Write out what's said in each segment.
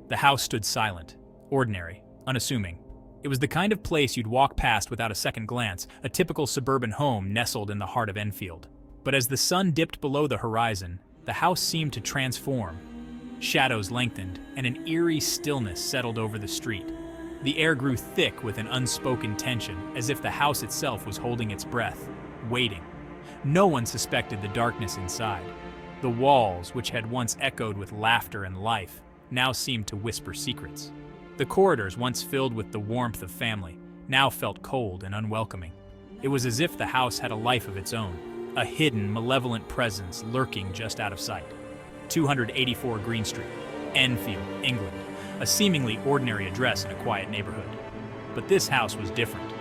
The house stood silent, ordinary, unassuming. It was the kind of place you'd walk past without a second glance, a typical suburban home nestled in the heart of Enfield. But as the sun dipped below the horizon, the house seemed to transform. Shadows lengthened, and an eerie stillness settled over the street. The air grew thick with an unspoken tension, as if the house itself was holding its breath, waiting. No one suspected the darkness inside. The walls, which had once echoed with laughter and life, now seemed to whisper secrets. The corridors, once filled with the warmth of family, now felt cold and unwelcoming. It was as if the house had a life of its own, a hidden, malevolent presence lurking just out of sight. 284 Green Street, Enfield, England, a seemingly ordinary address in a quiet neighborhood. But this house was different.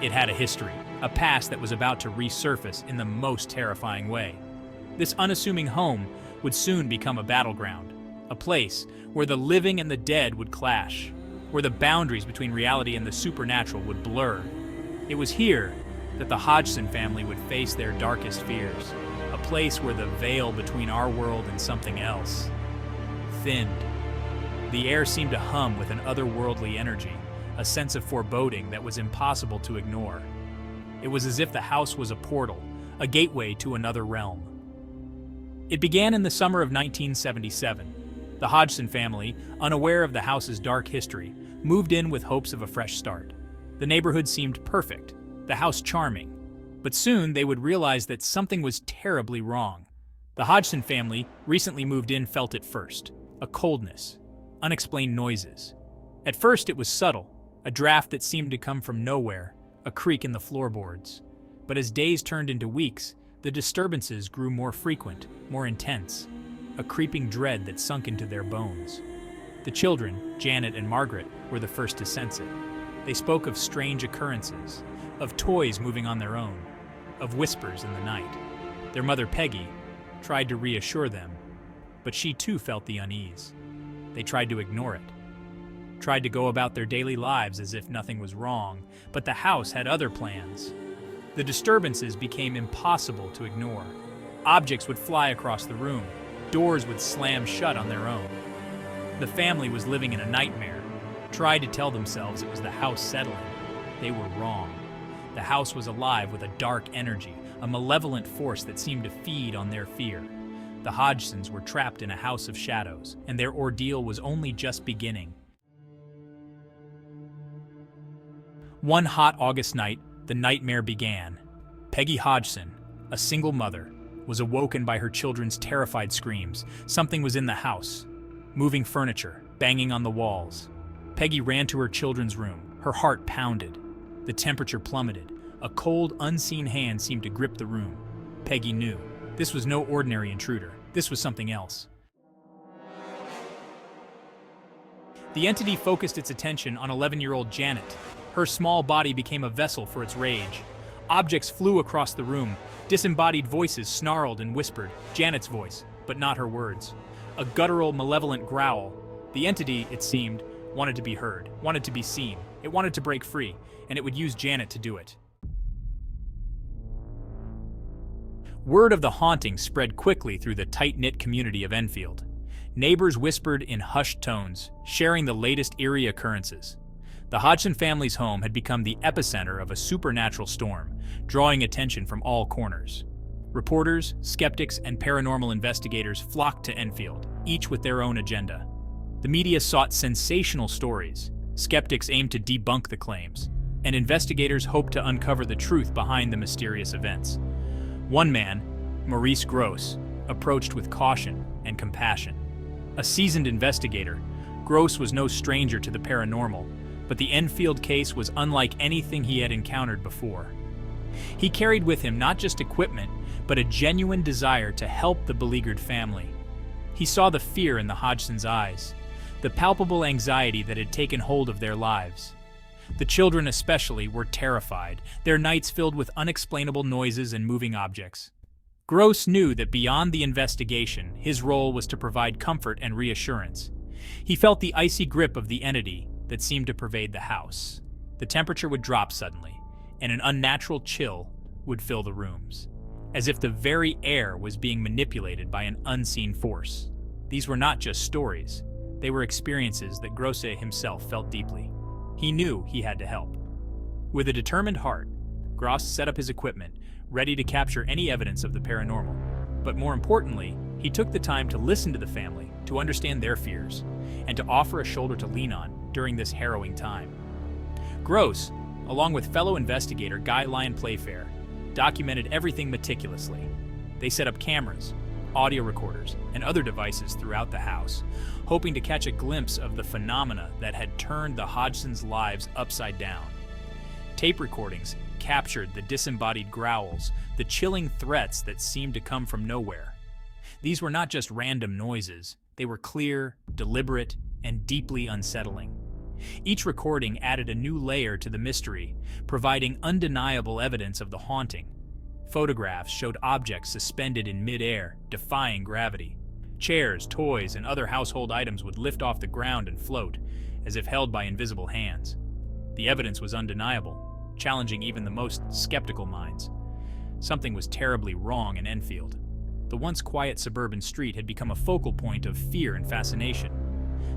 It had a history, a past that was about to resurface in the most terrifying way. This unassuming home would soon become a battleground, a place where the living and the dead would clash, where the boundaries between reality and the supernatural would blur. It was here that the Hodson family would face their darkest fears, a place where the veil between our world and something else thinned. The air seemed to hum with an otherworldly energy, a sense of foreboding that was impossible to ignore. It was as if the house was a portal, a gateway to another realm. It began in the summer of 1977. The Hodson family, unaware of the house's dark history, moved in with hopes of a fresh start. The neighborhood seemed perfect, the house charming. But soon they would realize that something was terribly wrong. The Hodson family, recently moved in, felt it first. A coldness, unexplained noises. At first it was subtle, a draft that seemed to come from nowhere, a creak in the floorboards. But as days turned into weeks, the disturbances grew more frequent, more intense, a creeping dread that sunk into their bones. The children, Janet and Margaret, were the first to sense it. They spoke of strange occurrences, of toys moving on their own, of whispers in the night. Their mother, Peggy, tried to reassure them, but she too felt the unease. They tried to ignore it, tried to go about their daily lives as if nothing was wrong, but the house had other plans. The disturbances became impossible to ignore. Objects would fly across the room, doors would slam shut on their own. The family was living in a nightmare, tried to tell themselves it was the house settling. They were wrong. The house was alive with a dark energy, a malevolent force that seemed to feed on their fear. The Hodgsons were trapped in a house of shadows, and their ordeal was only just beginning. One hot August night, the nightmare began. Peggy Hodgson, a single mother, was awoken by her children's terrified screams. Something was in the house, moving furniture, banging on the walls. Peggy ran to her children's room. Her heart pounded. The temperature plummeted. A cold, unseen hand seemed to grip the room. Peggy knew. This was no ordinary intruder. This was something else. The entity focused its attention on 11-year-old Janet. Her small body became a vessel for its rage. Objects flew across the room. Disembodied voices snarled and whispered. Janet's voice, but not her words. A guttural, malevolent growl. The entity, it seemed, wanted to be heard, wanted to be seen. It wanted to break free, and it would use Janet to do it. Word of the haunting spread quickly through the tight-knit community of Enfield. Neighbors whispered in hushed tones, sharing the latest eerie occurrences. The Hodgson family's home had become the epicenter of a supernatural storm, drawing attention from all corners. Reporters, skeptics, and paranormal investigators flocked to Enfield, each with their own agenda. The media sought sensational stories. Skeptics aimed to debunk the claims, and investigators hoped to uncover the truth behind the mysterious events. One man, Maurice Gross, approached with caution and compassion. A seasoned investigator, Gross was no stranger to the paranormal, but the Enfield case was unlike anything he had encountered before. He carried with him not just equipment, but a genuine desire to help the beleaguered family. He saw the fear in the Hodgsons' eyes, the palpable anxiety that had taken hold of their lives. The children especially were terrified, their nights filled with unexplainable noises and moving objects. Gross knew that beyond the investigation, his role was to provide comfort and reassurance. He felt the icy grip of the entity that seemed to pervade the house. The temperature would drop suddenly, and an unnatural chill would fill the rooms, as if the very air was being manipulated by an unseen force. These were not just stories. They were experiences that Grosse himself felt deeply. He knew he had to help. With a determined heart, Gross set up his equipment, ready to capture any evidence of the paranormal. But more importantly, he took the time to listen to the family, to understand their fears, and to offer a shoulder to lean on during this harrowing time. Gross, along with fellow investigator Guy Lyon Playfair, documented everything meticulously. They set up cameras, audio recorders, and other devices throughout the house, hoping to catch a glimpse of the phenomena that had turned the Hodgsons' lives upside down. Tape recordings captured the disembodied growls, the chilling threats that seemed to come from nowhere. These were not just random noises, they were clear, deliberate, and deeply unsettling. Each recording added a new layer to the mystery, providing undeniable evidence of the haunting. Photographs showed objects suspended in mid-air, defying gravity. Chairs, toys, and other household items would lift off the ground and float, as if held by invisible hands. The evidence was undeniable, challenging even the most skeptical minds. Something was terribly wrong in Enfield. The once quiet suburban street had become a focal point of fear and fascination.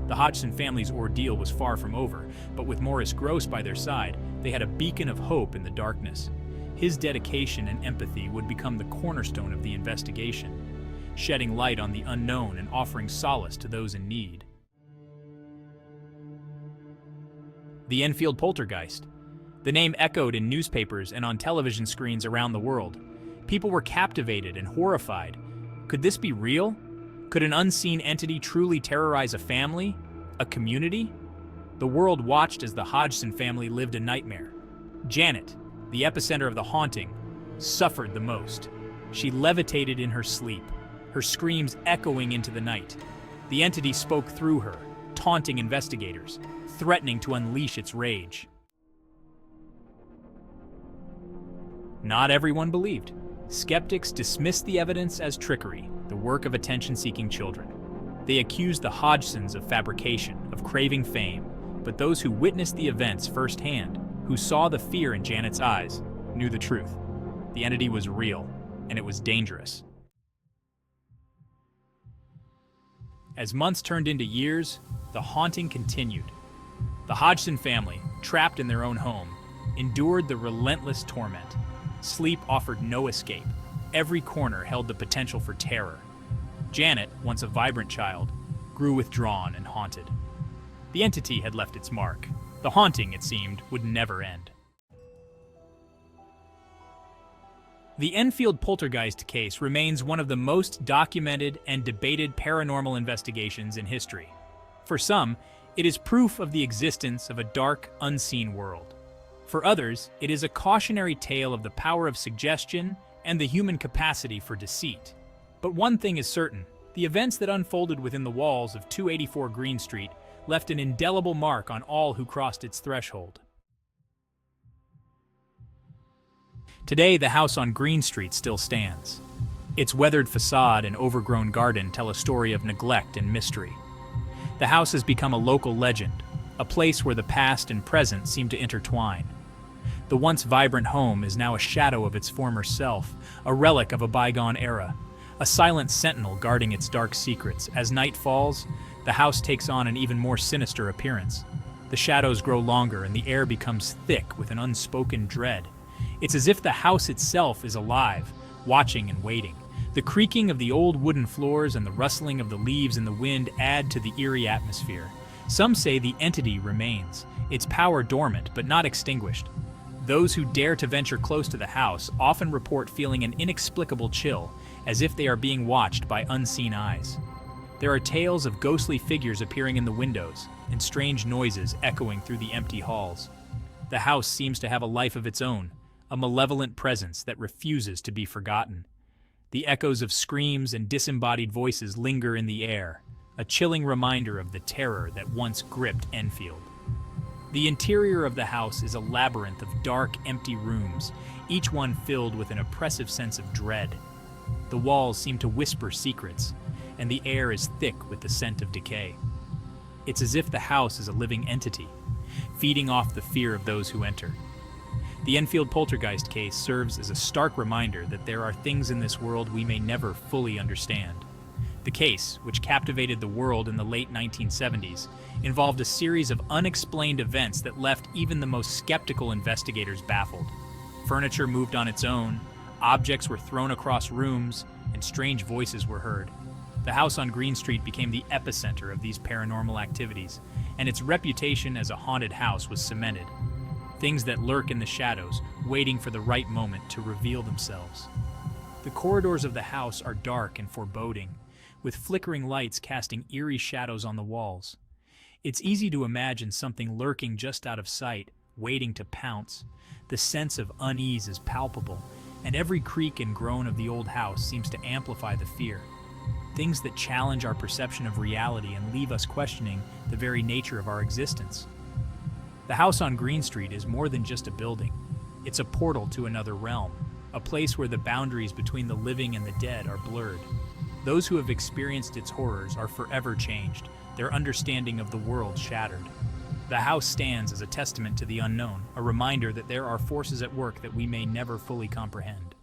The Hodson family's ordeal was far from over, but with Morris Gross by their side, they had a beacon of hope in the darkness. His dedication and empathy would become the cornerstone of the investigation, shedding light on the unknown and offering solace to those in need. The Enfield Poltergeist. The name echoed in newspapers and on television screens around the world. People were captivated and horrified. Could this be real? Could an unseen entity truly terrorize a family? A community? The world watched as the Hodgson family lived a nightmare. Janet, the epicenter of the haunting, suffered the most. She levitated in her sleep, her screams echoing into the night. The entity spoke through her, taunting investigators, threatening to unleash its rage. Not everyone believed. Skeptics dismissed the evidence as trickery, the work of attention-seeking children. They accused the Hodgsons of fabrication, of craving fame, but those who witnessed the events firsthand, who saw the fear in Janet's eyes, knew the truth. The entity was real, and it was dangerous. As months turned into years, the haunting continued. The Hodgson family, trapped in their own home, endured the relentless torment. Sleep offered no escape. Every corner held the potential for terror. Janet, once a vibrant child, grew withdrawn and haunted. The entity had left its mark. The haunting, it seemed, would never end. The Enfield Poltergeist case remains one of the most documented and debated paranormal investigations in history. For some, it is proof of the existence of a dark, unseen world. For others, it is a cautionary tale of the power of suggestion and the human capacity for deceit. But one thing is certain, the events that unfolded within the walls of 284 Green Street left an indelible mark on all who crossed its threshold. Today, the house on Green Street still stands. Its weathered facade and overgrown garden tell a story of neglect and mystery. The house has become a local legend, a place where the past and present seem to intertwine. The once vibrant home is now a shadow of its former self, a relic of a bygone era, a silent sentinel guarding its dark secrets. As night falls, the house takes on an even more sinister appearance. The shadows grow longer and the air becomes thick with an unspoken dread. It's as if the house itself is alive, watching and waiting. The creaking of the old wooden floors and the rustling of the leaves in the wind add to the eerie atmosphere. Some say the entity remains, its power dormant but not extinguished. Those who dare to venture close to the house often report feeling an inexplicable chill, as if they are being watched by unseen eyes. There are tales of ghostly figures appearing in the windows, and strange noises echoing through the empty halls. The house seems to have a life of its own, a malevolent presence that refuses to be forgotten. The echoes of screams and disembodied voices linger in the air, a chilling reminder of the terror that once gripped Enfield. The interior of the house is a labyrinth of dark, empty rooms, each one filled with an oppressive sense of dread. The walls seem to whisper secrets, and the air is thick with the scent of decay. It's as if the house is a living entity, feeding off the fear of those who enter. The Enfield Poltergeist case serves as a stark reminder that there are things in this world we may never fully understand. The case, which captivated the world in the late 1970s, involved a series of unexplained events that left even the most skeptical investigators baffled. Furniture moved on its own, objects were thrown across rooms, and strange voices were heard. The house on Green Street became the epicenter of these paranormal activities, and its reputation as a haunted house was cemented. Things that lurk in the shadows, waiting for the right moment to reveal themselves. The corridors of the house are dark and foreboding, with flickering lights casting eerie shadows on the walls. It's easy to imagine something lurking just out of sight, waiting to pounce. The sense of unease is palpable, and every creak and groan of the old house seems to amplify the fear. Things that challenge our perception of reality and leave us questioning the very nature of our existence. The house on Green Street is more than just a building. It's a portal to another realm, a place where the boundaries between the living and the dead are blurred. Those who have experienced its horrors are forever changed, their understanding of the world shattered. The house stands as a testament to the unknown, a reminder that there are forces at work that we may never fully comprehend.